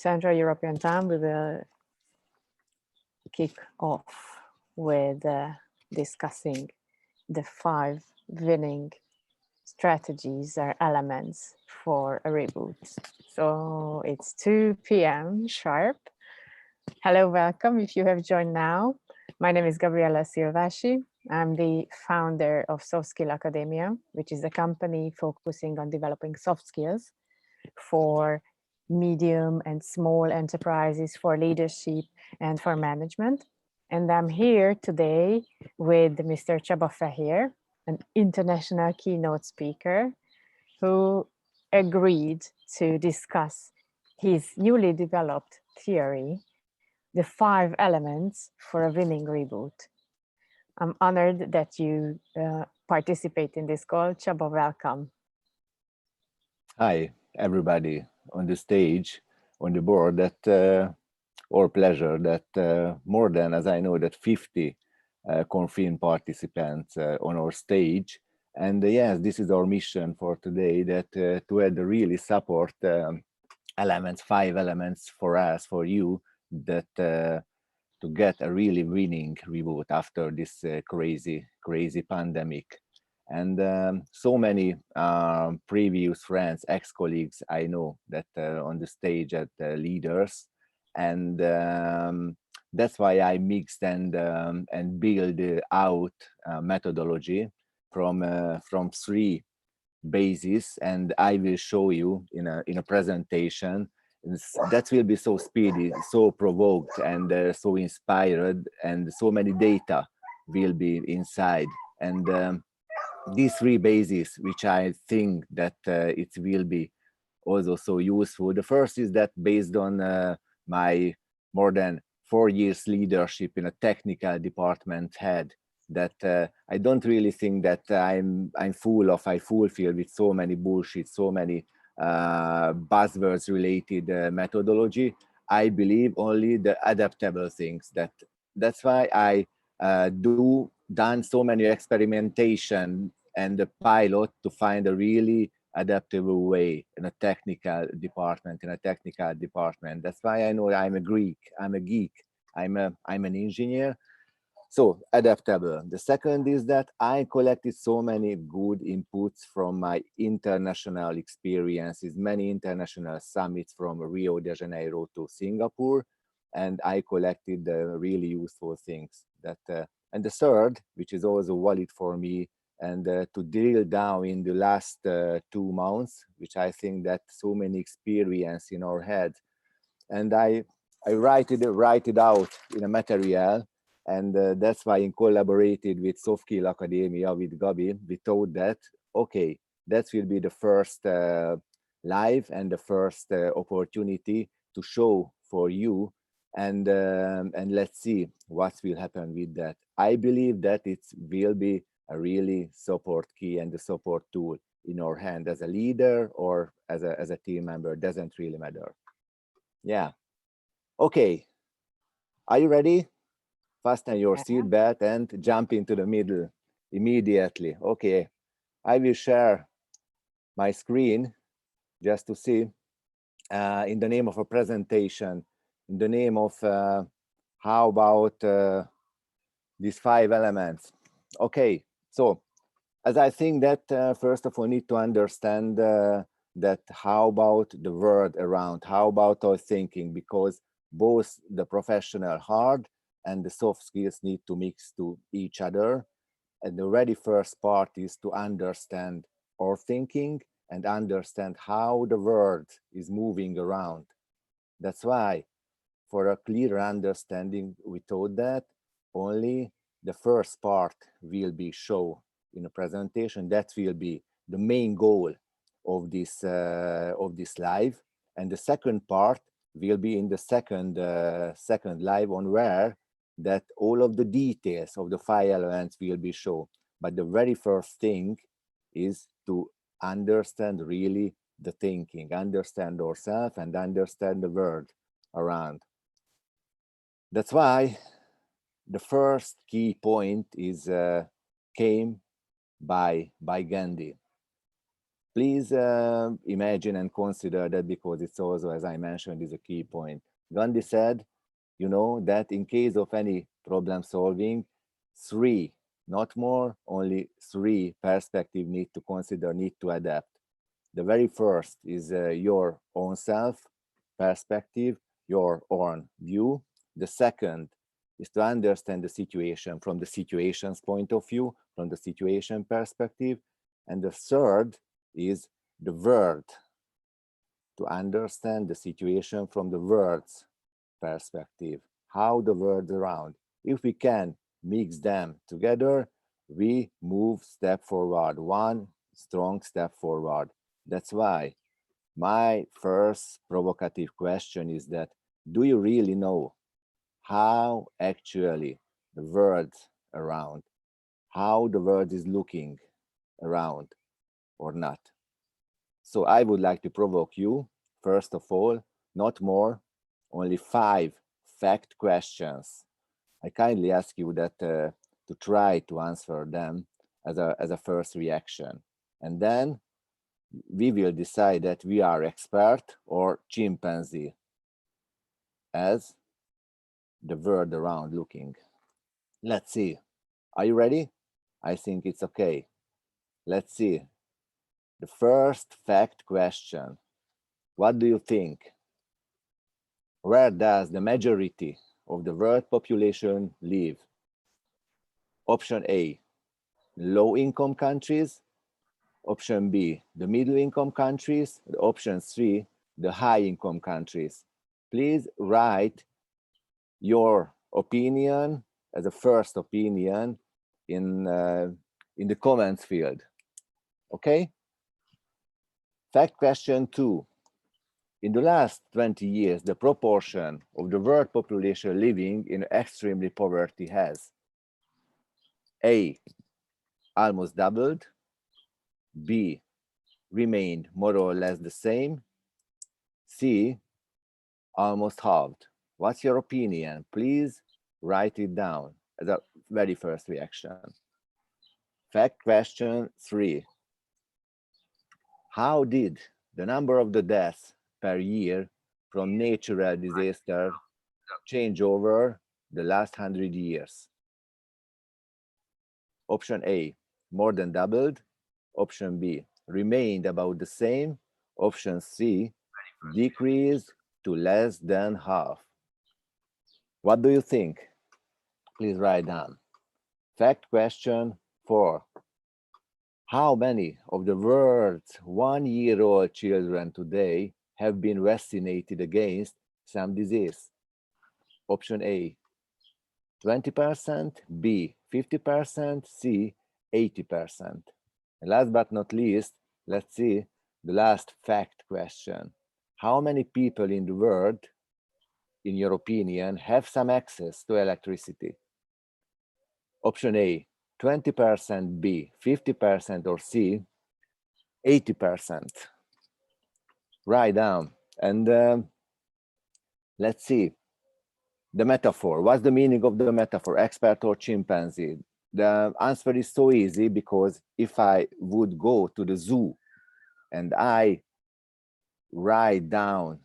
Central European time, we will kick off with discussing the 5 winning strategies or elements for a reboot. So it's 2 p.m. sharp. Hello, welcome if you have joined now. My name is Gabriela Silvasi. I'm the founder of Soft Skill Academia, which is a company focusing on developing soft skills for medium and small enterprises, for leadership and for management. And I'm here today with Mr. Csaba Feher, an international keynote speaker who agreed to discuss his newly developed theory, the 5 elements for a winning reboot. I'm honored that you participate in this call. Csaba, welcome. Hi, everybody on the stage, on the board. That our pleasure that more than, as I know, that 50 confirmed participants on our stage. And yes, this is our mission for today, that to add the really support elements, 5 elements for us, for you, that to get a really winning reboot after this crazy pandemic. And so many previous friends, ex-colleagues I know that on the stage at leaders, and that's why I mixed and build out methodology from 3 bases, and I will show you in a presentation. That will be so speedy, so provoked, and so inspired, and so many data will be inside. And these 3 bases, which I think that it will be also so useful. The first is that based on my more than 4 years leadership in a technical department head, that I don't really think that I'm fulfilled with so many bullshit, so many buzzwords related methodology. I believe only the adaptable things. That's why I done so many experimentation and the pilot to find a really adaptable way in a technical department. That's why I know I'm a Greek, I'm a geek, I'm an engineer. So adaptable. The second is that I collected so many good inputs from my international experiences, many international summits from Rio de Janeiro to Singapore, and I collected really useful things. And the third, which is also valid for me, and to drill down in the last 2 months, which I think that so many experience in our head, and I write it out in a material. And that's why I collaborated with Soft Skill Academia, with Gabi. We thought that, okay, that will be the first live and the first opportunity to show for you. And let's see what will happen with that. I believe that it will be a really support key and a support tool in our hand as a leader or as a team member, doesn't really matter. Yeah. Okay. Are you ready? Fasten your seatbelt and jump into the middle immediately. Okay, I will share my screen just to see in the name of a presentation, in the name of how about these 5 elements. Okay, so as I think that first of all need to understand that how about the world around, how about our thinking, because both the professional hard and the soft skills need to mix to each other. And the very first part is to understand our thinking and understand how the world is moving around. That's why, for a clear understanding, we thought that only the first part will be shown in a presentation. That will be the main goal of this live. And the second part will be in the second live, on where that all of the details of the 5 elements will be shown. But the very first thing is to understand really the thinking, understand ourselves and understand the world around. That's why the first key point is came by Gandhi. Please imagine and consider that, because it's also, as I mentioned, is a key point. Gandhi said, you know, that in case of any problem solving, three, not more, only three perspectives need to consider, need to adapt. The very first is your own self perspective, your own view. The second is to understand the situation from the situation's point of view, from the situation perspective. And the third is the word, to understand the situation from the word's perspective, how the words around. If we can mix them together, we move step forward, one strong step forward. That's why my first provocative question is that, do you really know how actually the world around, how the world is looking around or not? So I would like to provoke you, first of all, not more, only 5 fact questions. I kindly ask you that to try to answer them as a first reaction. And then we will decide that we are expert or chimpanzee as the world around looking. Let's see. Are you ready? I think it's okay. Let's see. The first fact question. What do you think? Where does the majority of the world population live? Option A, low-income countries. Option B, the middle-income countries. Option C, the high-income countries. Please write your opinion as a first opinion in the comments field. Okay? Fact question 2. In the last 20 years, the proportion of the world population living in extremely poverty has A, almost doubled, B, remained more or less the same, C, almost halved. What's your opinion? Please write it down as a very first reaction. Fact question 3. How did the number of the deaths per year from natural disaster change over the last 100 years? Option A, more than doubled. Option B, remained about the same. Option C, decreased to less than half. What do you think? Please write down. Fact question 4. How many of the world's 1-year-old children today have been vaccinated against some disease? Option A, 20%, B, 50%, C, 80%. And last but not least, let's see the last fact question. How many people in the world, in your opinion, have some access to electricity? Option A, 20%, B, 50%, or C, 80%. Write down. And let's see the metaphor. What's the meaning of the metaphor, expert or chimpanzee? The answer is so easy, because if I would go to the zoo and I write down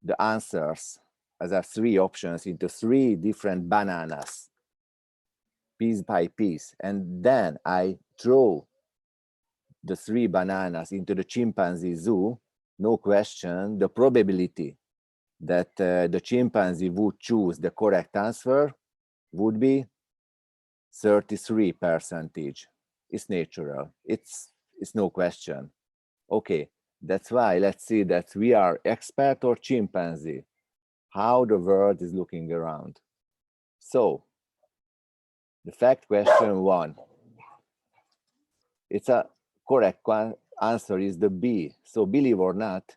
the answers as a 3 options into 3 different bananas, piece by piece, and then I throw the 3 bananas into the chimpanzee zoo, no question, the probability that the chimpanzee would choose the correct answer would be 33%. It's natural. It's no question. Okay, that's why let's see that we are expert or chimpanzee, how the world is looking around. So, the fact question 1. It's a correct answer is the B. So, believe or not,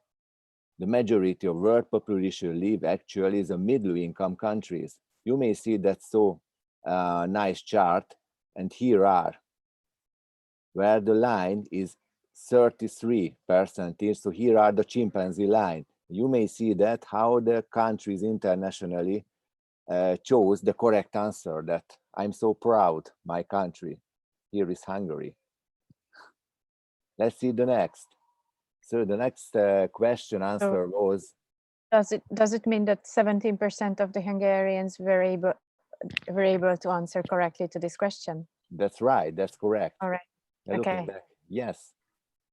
the majority of world population live actually in the middle income countries. You may see that so nice chart, and here are where the line is 33%. So here are the chimpanzee line. You may see that how the countries internationally chose the correct answer, that I'm so proud, my country. Here is Hungary. Let's see the next. So the next question answer was, does it mean that 17% of the Hungarians were able to answer correctly to this question? that's right, that's correct. All right. Looking back, yes,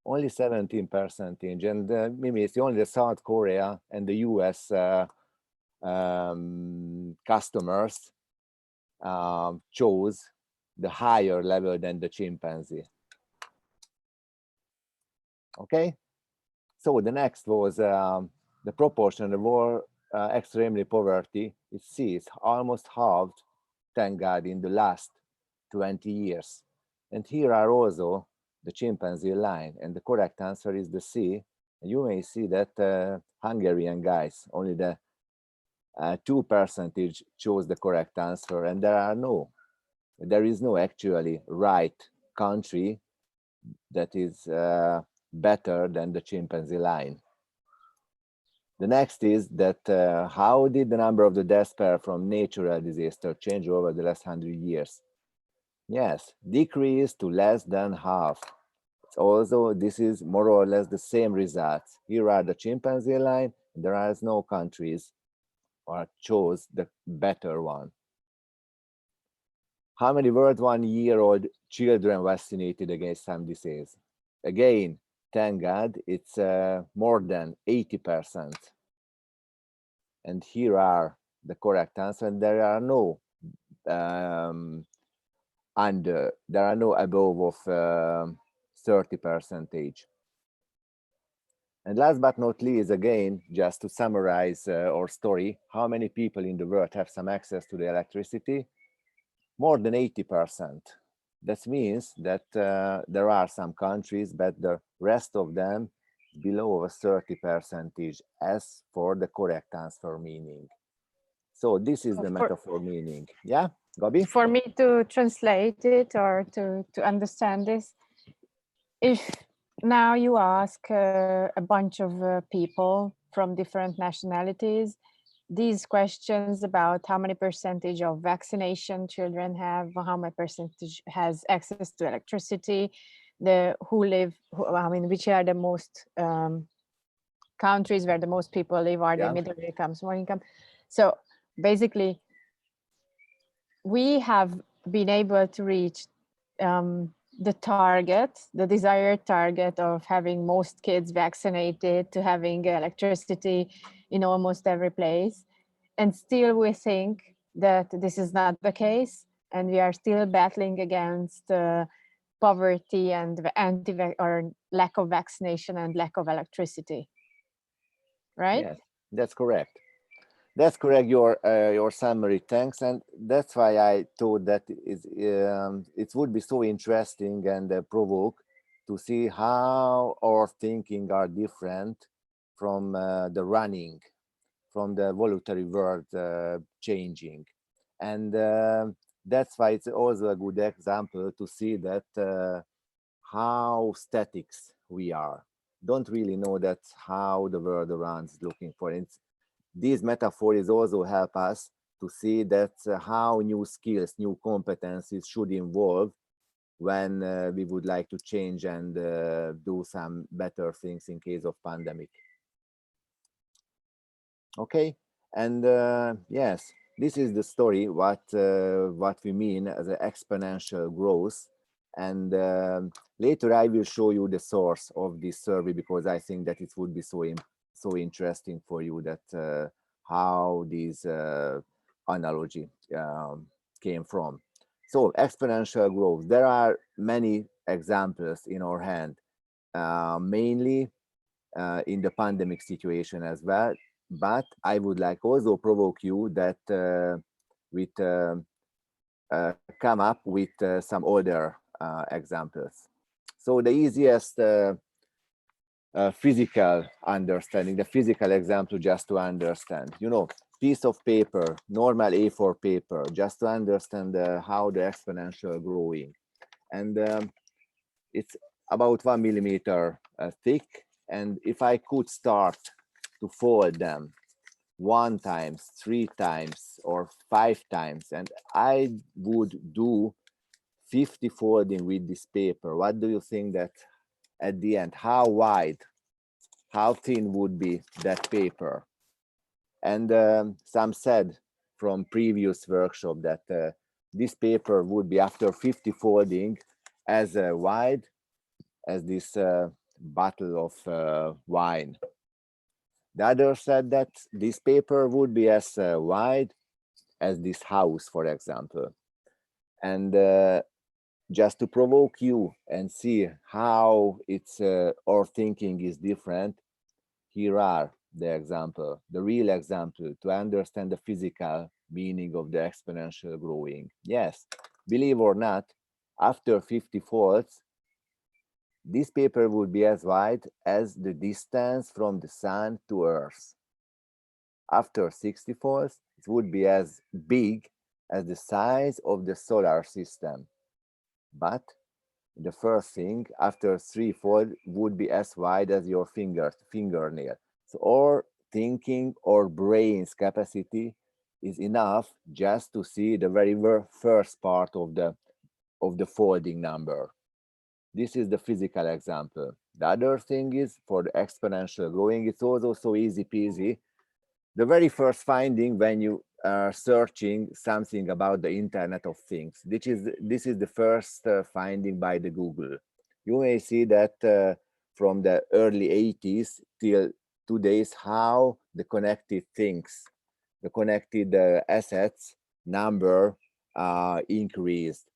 only 17%, and Mimi, it's only the South Korea and the US customers chose the higher level than the chimpanzee. Okay, so the next was the proportion of war extremely poverty. It sees almost halved, thank God, in the last 20 years. And here are also the chimpanzee line, and the correct answer is the C. And you may see that Hungarian guys, only the 2% chose the correct answer, and there is no actually right country that is better than the chimpanzee line. The next is that how did the number of the deaths from natural disaster change over the last 100 years? Yes, decreased to less than half. Also, this is more or less the same results. Here are the chimpanzee line. There are no countries or chose the better one. How many were 1-year-old children vaccinated against some disease? Again, thank God, it's more than 80%. And here are the correct answer. There are no above of 30%. And last but not least, again, just to summarize our story, how many people in the world have some access to the electricity? More than 80%. That means that there are some countries, but the rest of them below a 30% as for the correct answer meaning. So this is the metaphor meaning. Yeah, Gabi? For me to translate it or to understand this, if now you ask a bunch of people from different nationalities these questions about how many percentage of vaccination children have, how many percentage has access to electricity, which are the most countries where the most people live, are they middle income, small income? So basically, we have been able to reach the target, the desired target of having most kids vaccinated, to having electricity in almost every place. And still we think that this is not the case. And we are still battling against poverty and or lack of vaccination and lack of electricity. Right? Yes, that's correct. That's correct, your summary, thanks. And that's why I thought that it would be so interesting and provoke to see how our thinking are different from the running, from the voluntary world changing. And that's why it's also a good example to see that how statics we are. Don't really know that how the world around is looking for it. These metaphors also help us to see that how new skills, new competencies should evolve when we would like to change and do some better things in case of pandemic. Okay, and yes, this is the story what we mean as an exponential growth. And later I will show you the source of this survey, because I think that it would be so interesting for you that how this analogy came from. So exponential growth, there are many examples in our hand, mainly in the pandemic situation as well. But I would like also provoke you that come up with some other examples. So the easiest physical understanding, the physical example, just to understand, piece of paper, normal A4 paper, just to understand how the exponential growing. And it's about 1 millimeter thick. And if I could start to fold them 1 time, 3 times, or 5 times, and I would do 50 folding with this paper, what do you think that at the end, how wide how thin would be that paper. And some said from previous workshop that this paper would be, after 50 folding, as wide as this bottle of wine. The other said that this paper would be as wide as this house, for example. And just to provoke you and see how it's our thinking is different, here are the example, the real example, to understand the physical meaning of the exponential growing. Yes, believe or not, after 50 folds, this paper would be as wide as the distance from the sun to Earth. After 60 folds, it would be as big as the size of the solar system. But the first thing, after 3 fold, would be as wide as your fingernail. So our thinking or brain's capacity is enough just to see the very first part of the folding number. This is the physical example. The other thing is, for the exponential growing, it's also so easy peasy. The very first finding when you are searching something about the Internet of Things, this is the first finding by the Google. You may see that from the early 80s till today's, how the connected things, the connected assets number increased.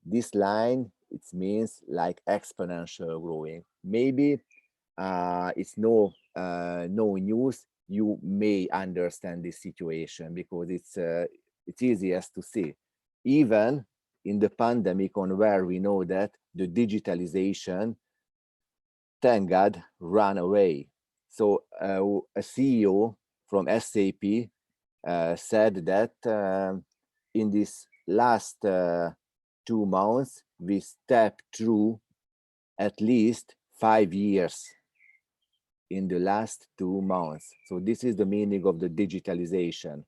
This line, it means like exponential growing. Maybe it's no news. You may understand this situation because it's easiest to see. Even in the pandemic, on where we know that the digitalization, thank God, ran away. So a CEO from SAP said that in this last 2 months, we stepped through at least 5 years in the last 2 months. So this is the meaning of the digitalization.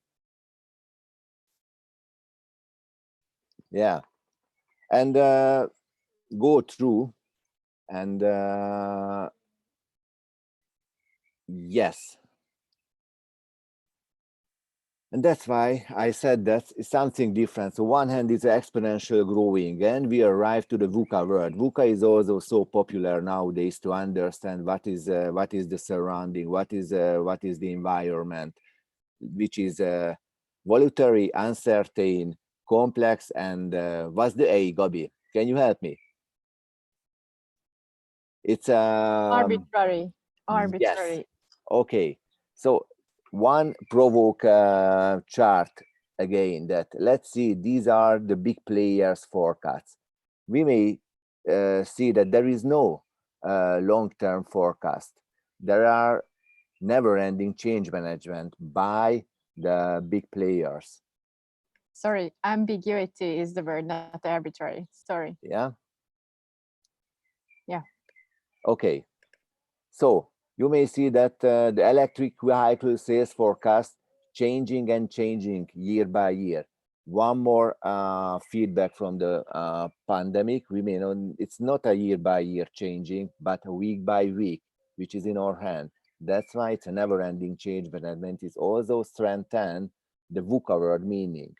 Yeah. And go through and yes. And that's why I said that it's something different. So one hand is exponential growing, and we arrive to the VUCA word. VUCA is also so popular nowadays to understand what is the surrounding, what is the environment, which is voluntary, uncertain, complex, and what's the A, Gabi? Can you help me? It's arbitrary. Yes. Okay. So one provoke chart again, that let's see, these are the big players forecasts. We may see that there is no long-term forecast. There are never-ending change management by the big players. Sorry, ambiguity is the word, not arbitrary. Sorry. Yeah. Yeah. Okay. So you may see that the electric vehicle sales forecast changing and changing year by year. One more feedback from the pandemic. We may know it's not a year by year changing, but a week by week, which is in our hand. That's why it's a never-ending change management. Is also strengthen the VUCA word meaning.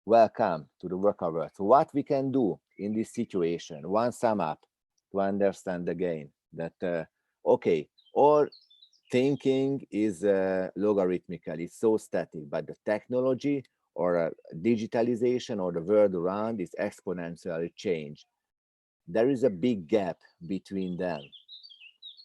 Welcome to the VUCA word. So what we can do in this situation? One sum up to understand again that okay, all thinking is logarithmical, it's so static, but the technology or digitalization or the world around is exponentially change. There is a big gap between them.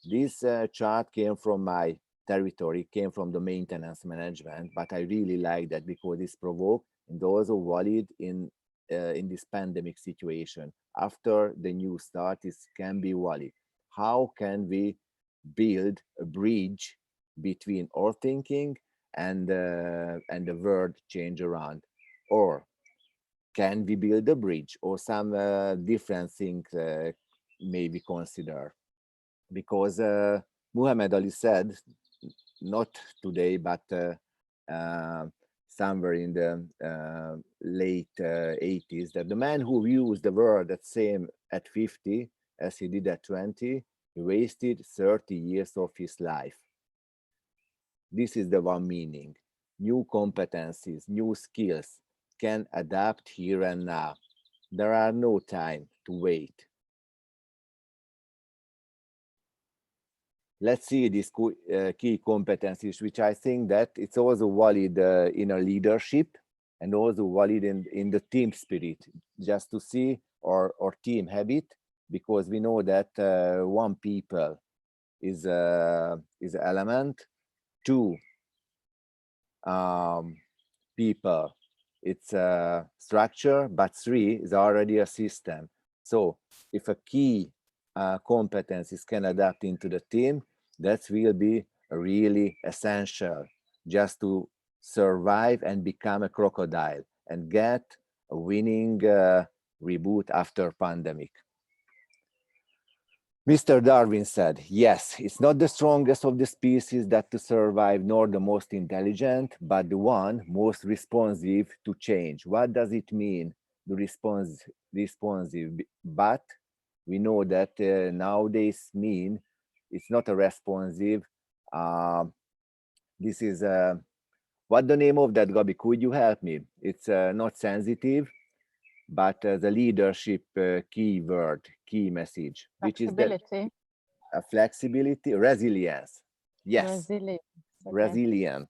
This chart came from my territory, came from the maintenance management, but I really like that because it's provoked and also valid in this pandemic situation. After the new start, it can be valid. How can we build a bridge between our thinking and the world change around? Or can we build a bridge, or some different things may be considered? Because Muhammad Ali said, not today, but somewhere in the late 80s, that the man who views the world at same at 50 as he did at 20 He wasted 30 years of his life. This is the one meaning. New competencies, new skills can adapt here and now. There are no time to wait. Let's see these key competencies, which I think that it's also valid in a leadership and also valid in the team spirit, just to see our team habit, because we know that one people is an element, two people, it's a structure, but three is already a system. So if a key competencies can adapt into the team, that will be really essential just to survive and become a crocodile and get a winning reboot after pandemic. Mr. Darwin said, yes, it's not the strongest of the species that to survive, nor the most intelligent, but the one most responsive to change. What does it mean, the responsive? But we know that nowadays mean it's not a responsive. This is, what the name of that, Gabi? Could you help me? It's not sensitive, but the leadership keyword, key message, which is that flexibility, resilience. Yes, resilience. Okay. Resilient.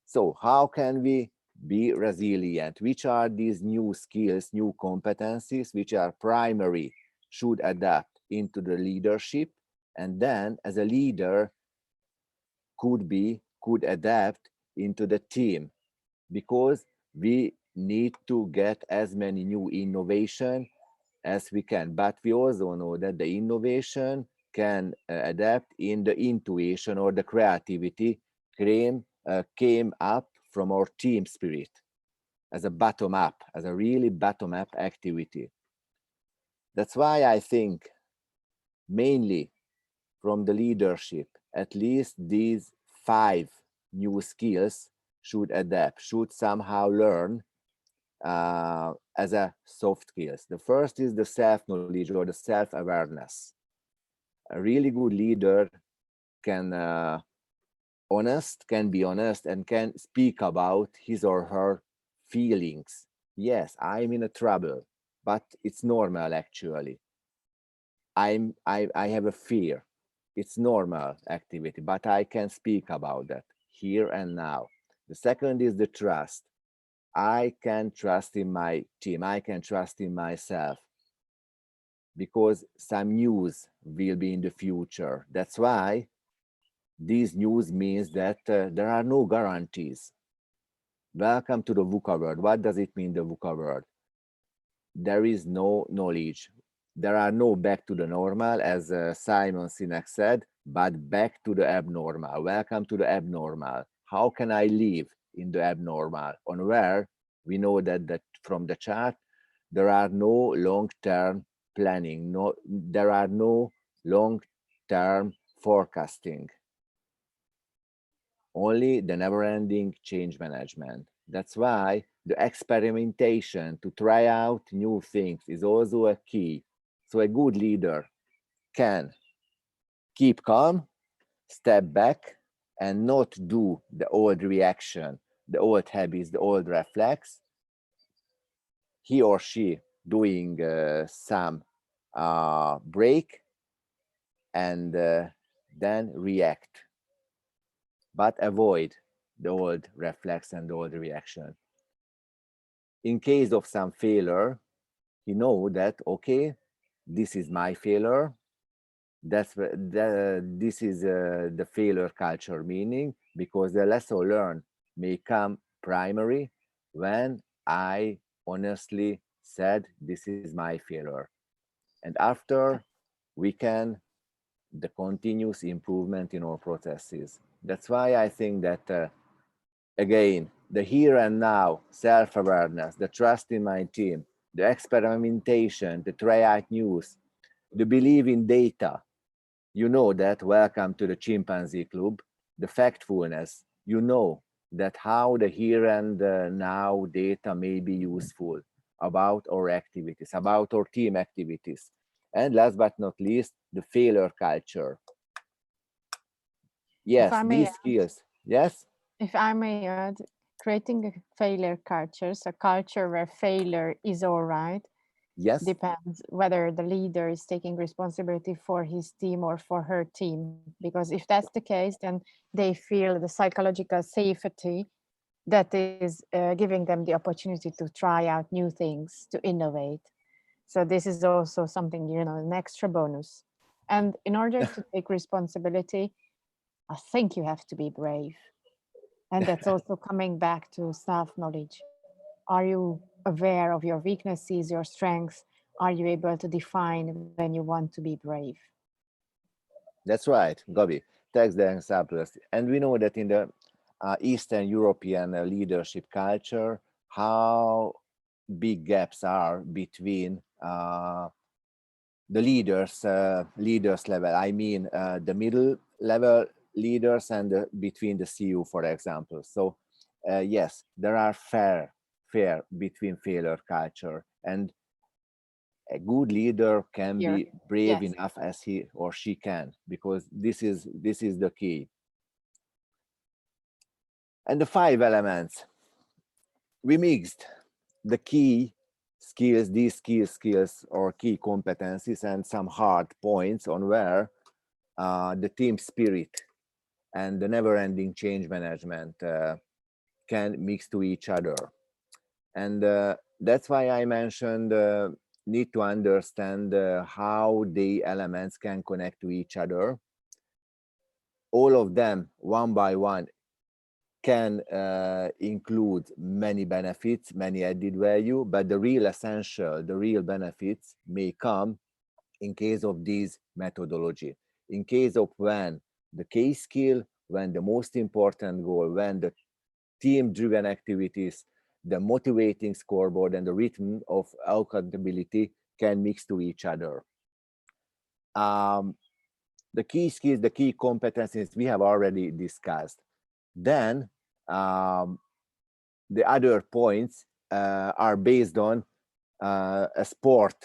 So how can we be resilient? Which are these new skills, new competencies, which are primary, should adapt into the leadership, and then as a leader could adapt into the team, because we need to get as many new innovation as we can. But we also know that the innovation can adapt in the intuition or the creativity came up from our team spirit as a bottom up, as a really bottom up activity. That's why I think mainly from the leadership, at least these 5 new skills should adapt, should somehow learn as a soft skills. The first is the self-knowledge or the self-awareness. A really good leader can be honest and can speak about his or her feelings. Yes, I'm in a trouble, but it's normal actually. I have a fear. It's normal activity, but I can speak about that here and now. The second is the trust. I can trust in my team. I can trust in myself because some news will be in the future. That's why this news means that there are no guarantees. Welcome to the VUCA world. What does it mean, the VUCA world? There is no knowledge. There are no back to the normal, as Simon Sinek said, but back to the abnormal. Welcome to the abnormal. How can I live in the abnormal? On where we know that from the chart, there are no long-term planning, there are no long-term forecasting, only the never-ending change management. That's why the experimentation to try out new things is also a key. So a good leader can keep calm, step back, and not do the old reaction, the old habits, the old reflex. He or she doing some break and then react, but avoid the old reflex and the old reaction. In case of some failure, you know that, okay, this is my failure. This is the failure culture meaning, because the lesson learned may come primary when I honestly said this is my failure. And after, we can the continuous improvement in our processes. That's why I think that again, the here and now, self-awareness, the trust in my team, the experimentation, the try out news, the belief in data. You know that, welcome to the chimpanzee club, the factfulness. You know that how the here and now data may be useful about our activities, about our team activities. And last but not least, the failure culture. If Yes, I may these add, skills. Yes, if I may add, creating a failure culture, so culture where failure is all right, yes, depends whether the leader is taking responsibility for his team or for her team. Because if that's the case, then they feel the psychological safety that is giving them the opportunity to try out new things, to innovate. So this is also something, an extra bonus. And in order to take responsibility, I think you have to be brave. And that's also coming back to self knowledge. Are you aware of your weaknesses, your strengths? Are you able to define when you want to be brave? that's right, Gabi. Takes the examples. And we know that in the Eastern European leadership culture, how big gaps are between the leaders level. I mean, the middle level leaders and between the CU, for example. So, yes, there are fair between failure culture, and a good leader can Here. be brave Yes. enough as he or she can, because this is the key. And the five elements we mixed the key skills, these skills or key competencies, and some hard points on where the team spirit and the never-ending change management can mix to each other. And that's why I mentioned need to understand how the elements can connect to each other. All of them, one by one, can include many benefits, many added value, but the real essential, the real benefits may come in case of this methodology. In case of when the key skill, when the most important goal, when the team-driven activities, the motivating scoreboard, and the rhythm of accountability can mix to each other. Um, the key skills, the key competencies we have already discussed. Then the other points are based on a sport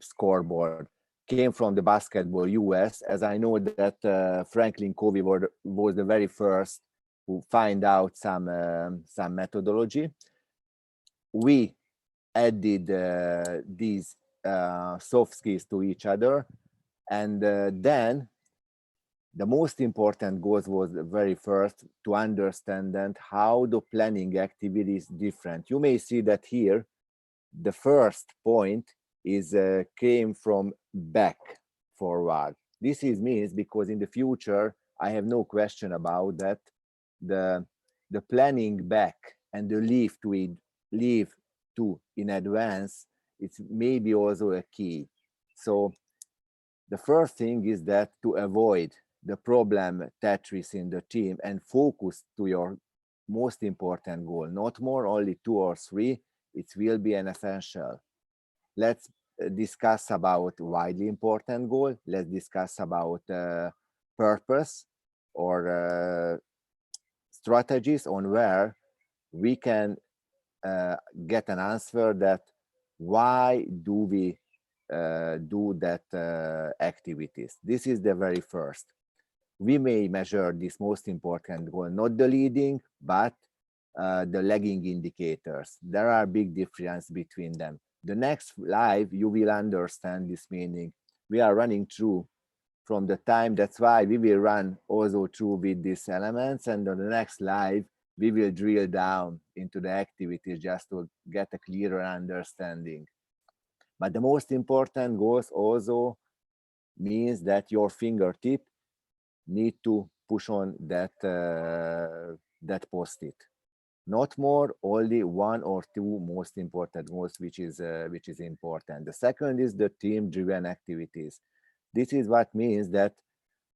scoreboard. Came from the basketball US, as I know that Franklin Covey was the very first who find out some methodology. We added these soft skills to each other, and then the most important goal was the very first to understand and how the planning activity is different. You may see that here the first point is came from back forward. This is means because in the future I have no question about that the planning back and the leave to in advance, it's maybe also a key. So the first thing is that to avoid the problem Tetris in the team and focus to your most important goal, not more, only two or three, it will be an essential. Let's discuss about widely important goal. Let's discuss about purpose or strategies on where we can get an answer that why do we do that activities. This is the very first. We may measure this most important goal, not the leading, but the lagging indicators. There are big difference between them. The next live, you will understand this meaning. We are running through from the time, that's why we will run also through with these elements, and on the next live, we will drill down into the activities just to get a clearer understanding. But the most important goals also means that your fingertip need to push on that post-it. Not more, only one or two most important goals, which is important. The second is the team-driven activities. This is what means that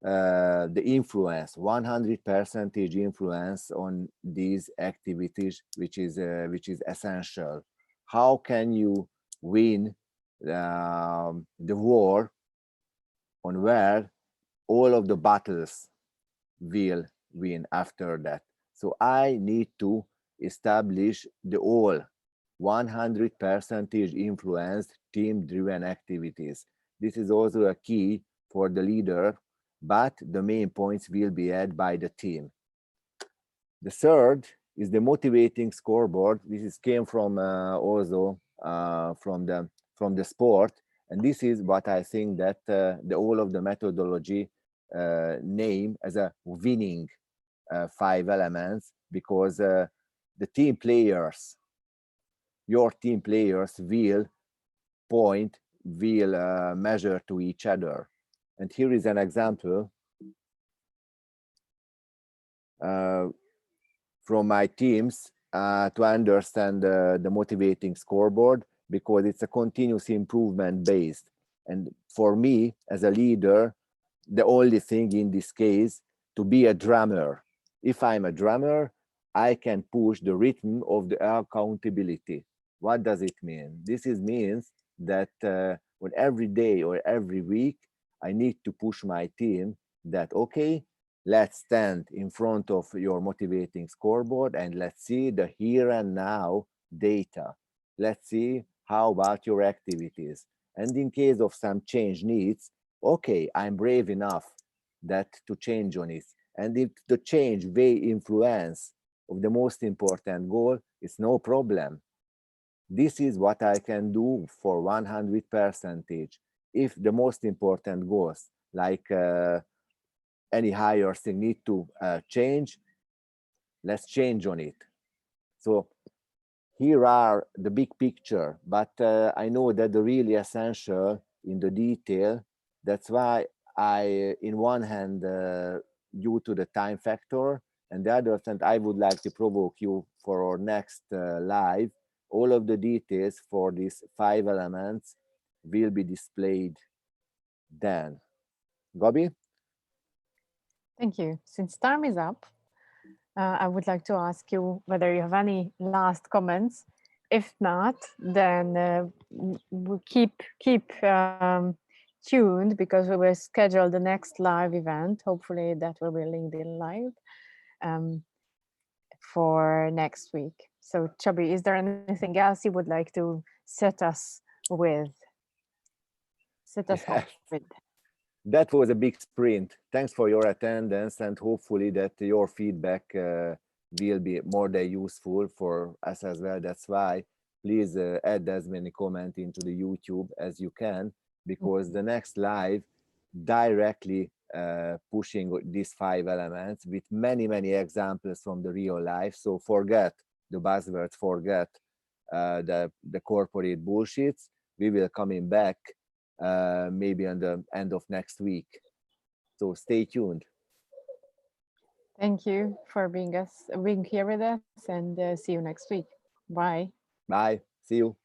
the influence, 100% influence on these activities, which is essential. How can you win the war on where all of the battles will win after that? So I need to establish the all 100% influenced team-driven activities. This is also a key for the leader, but the main points will be had by the team. The third is the motivating scoreboard. Came from also from the sport, and this is what I think that the whole of the methodology name as a winning 5 elements, because the team players, your team players will measure to each other. And here is an example from my teams to understand the motivating scoreboard, because it's a continuous improvement based. And for me as a leader, the only thing in this case to be a drummer. If I'm a drummer, I can push the rhythm of the accountability. What does it mean? Means that on every day or every week, I need to push my team that, okay, let's stand in front of your motivating scoreboard and let's see the here and now data. Let's see how about your activities. And in case of some change needs, okay, I'm brave enough that to change on it. And if the change will influence of the most important goal, it's no problem. This is what I can do for 100%. If the most important goals, like any higher thing need to change, let's change on it. So here are the big picture, but I know that the really essential in the detail. That's why I, in one hand, due to the time factor, and the other hand, I would like to provoke you for our next live. All of the details for these 5 elements will be displayed then. Gabi? Thank you. Since time is up, I would like to ask you whether you have any last comments. If not, then we keep tuned, because we will schedule the next live event. Hopefully that will be LinkedIn Live for next week. So Chabi, is there anything else you would like to set us off with? That was a big sprint. Thanks for your attendance, and hopefully that your feedback will be more than useful for us as well. That's why please add as many comments into the YouTube as you can, because the next live directly pushing these 5 elements with many examples from the real life. So forget the buzzwords, forget the corporate bullshits. We will coming back maybe on the end of next week. So stay tuned. Thank you for being here with us, and see you next week. Bye. Bye. See you.